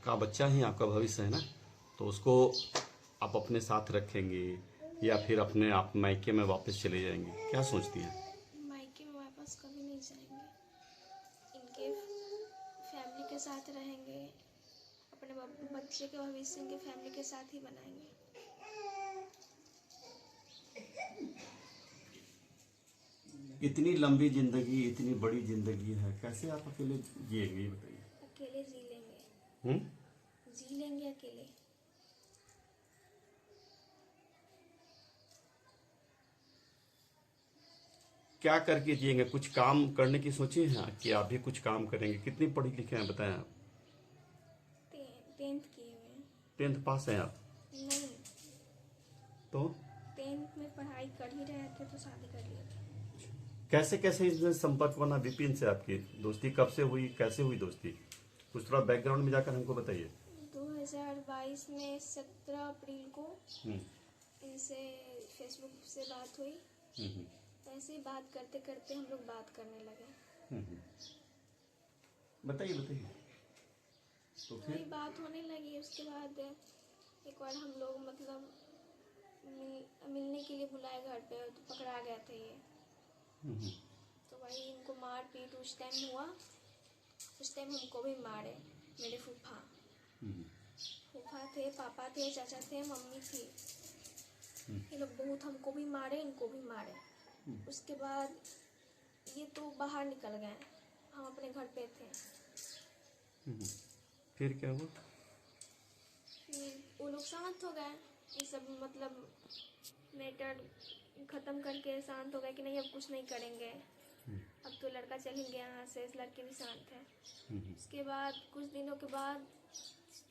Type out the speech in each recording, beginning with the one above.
आपका बच्चा ही आपका भविष्य है ना, तो उसको आप अपने साथ रखेंगे या फिर अपने आप मायके में वापस चले जाएंगे, क्या सोचती हैं? मायके में वापस कभी नहीं जाएंगे, इनके फैमिली के साथ रहेंगे, अपने बच्चे के भविष्य इनके फैमिली के साथ ही बनाएंगे। इतनी लंबी जिंदगी, इतनी बड़ी जिंदगी है, कैसे आप अकेले जिएंगे ये बताइए। अकेले जी लेंगे, हम्म? जी लेंगे अकेले। क्या करके जिएंगे? कुछ काम करने की सोचे हैं कि आप भी कुछ काम करेंगे? कितनी पढ़ी लिखे हैं बताएं आप? 10th किए हुए हैं। 10th पास हैं आप? नहीं, तो 10th में पढ़ाई कर ही रहे थे तो शादी कर लिया था। कैसे कैसे इसमें संपर्क बना विपिन से? आपकी दोस्ती कब से हुई, कैसे हुई दोस्ती? कुछ थोड़ा बैकग्राउंड में जाकर हमको बताइए। 2022 में 17 अप्रैल को हम्म, इनसे फेसबुक से बात हुई। हम्म, ऐसे ही बात करते करते हम लोग बात करने लगे। हम्म। बताइए बताइए। तो वही फिर बात होने लगी। उसके बाद एक बार हम लोग मतलब मिलने के लिए बुलाए घर पे, तो पकड़ा गए थे ये। हम्म, तो वही इनको मार पीट उस टाइम हुआ। उस टाइम हमको भी मारे मेरे फूफा। हम्म, फूफा थे, पापा थे, चाचा थे, मम्मी थी। हम्म, ये लोग बहुत हमको भी मारे, इनको भी मारे। उसके बाद ये तो बाहर निकल गए, हम अपने घर पे थे। हम्म। फिर क्या हुआ? फिर वो लोग शांत हो गए, ये सब मतलब मैटर ख़त्म करके शांत हो गए कि नहीं अब कुछ नहीं करेंगे, अब तो लड़का चल ही गया यहाँ से। इस लड़के भी शांत है। उसके बाद कुछ दिनों के बाद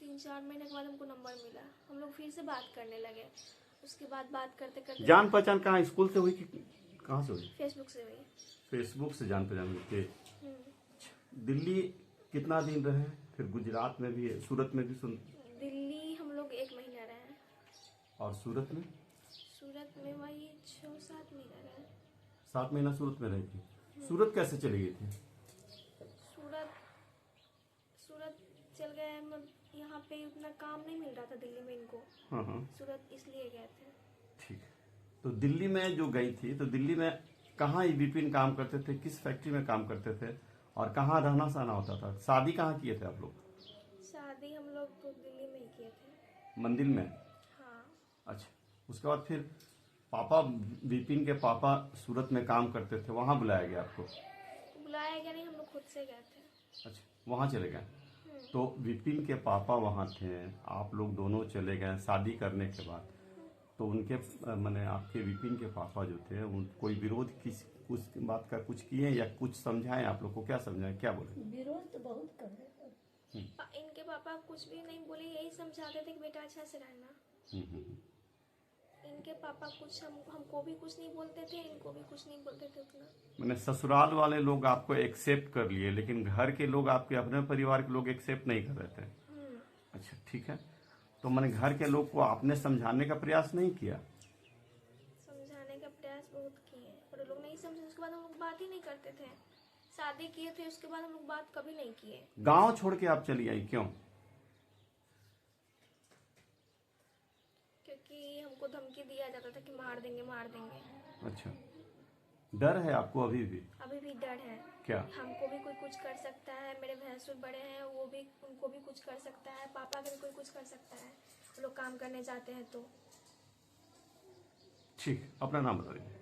3-4 महीने के बाद हमको नंबर मिला, हम लोग फिर से बात करने लगे। उसके बाद बात करते करते जान पहचान कहाँ, स्कूल से हुई कि कहाँ से हुई? फेसबुक से हुई। फेसबुक से जान पहचान हुई थी। हम्म। दिल्ली कितना दिन रहे? फिर गुजरात में भी, सूरत में भी सुन? दिल्ली हम लोग 1 महीना रहे। और सूरत में? सूरत में वही 6-7 महीना रहे। 7 महीना सूरत में रही थी। सूरत कैसे चली गई थी? सूरत सूरत चल गए, यहाँ पे उतना काम नहीं मिल रहा था दिल्ली में इनको। हाँ हाँ, सूरत इसलिए गए थे। ठीक है। तो दिल्ली में जो गई थी, तो दिल्ली में कहाँ ये विपिन काम करते थे, किस फैक्ट्री में काम करते थे, और कहाँ रहना सहना होता था? शादी कहाँ किए थे आप लोग? शादी हम लोग तो दिल्ली में ही किए थे। मंदिर में? हाँ। अच्छा। उसके बाद फिर पापा, विपिन के पापा सूरत में काम करते थे, वहाँ बुलाया गया आपको? बुलाया गया नहीं, हम लोग खुद से गए थे। अच्छा, वहाँ चले गए। तो विपिन के पापा वहाँ थे, आप लोग दोनों चले गए शादी करने के बाद। तो उनके माने आपके विपिन के पापा जो थे, उन कोई विरोध किस उस बात का कुछ किए या कुछ समझाएं? आप लोग को क्या समझाएं, क्या बोले? विरोध तो बहुत कर रहे थे। इनके पापा कुछ भी नहीं बोले, यही समझाते थे कि बेटा अच्छा से रहना। इनके पापा कुछ हमको भी कुछ नहीं बोलते थे, इनको भी कुछ नहीं बोलते थे उतना। मैंने ससुराल वाले लोग आपको एक्सेप्ट कर लिए, लेकिन घर के लोग, आपके अपने परिवार के लोग एक्सेप्ट नहीं कर रहे थे। अच्छा, ठीक है। तो मैंने घर के लोग को आपने समझाने का प्रयास नहीं किया? समझाने का प्रयास बहुत किए पर वो लोग नहीं समझे। उसके बाद हम लोग बात ही नहीं करते थे। शादी किए थे उसके बाद हम लोग बात कभी नहीं किए। गांव छोड़ के आप चली आई, क्यों? क्योंकि हमको धमकी दिया जाता था कि मार देंगे मार देंगे। अच्छा, डर है आपको अभी भी? अभी भी डर है। क्या? हमको भी कोई कुछ कर सकता है, मेरे भैंसुर बड़े हैं, वो भी, उनको भी कुछ कर सकता है, पापा का भी कोई कुछ कर सकता है। वो लोग काम करने जाते हैं तो। ठीक, अपना नाम बताइए।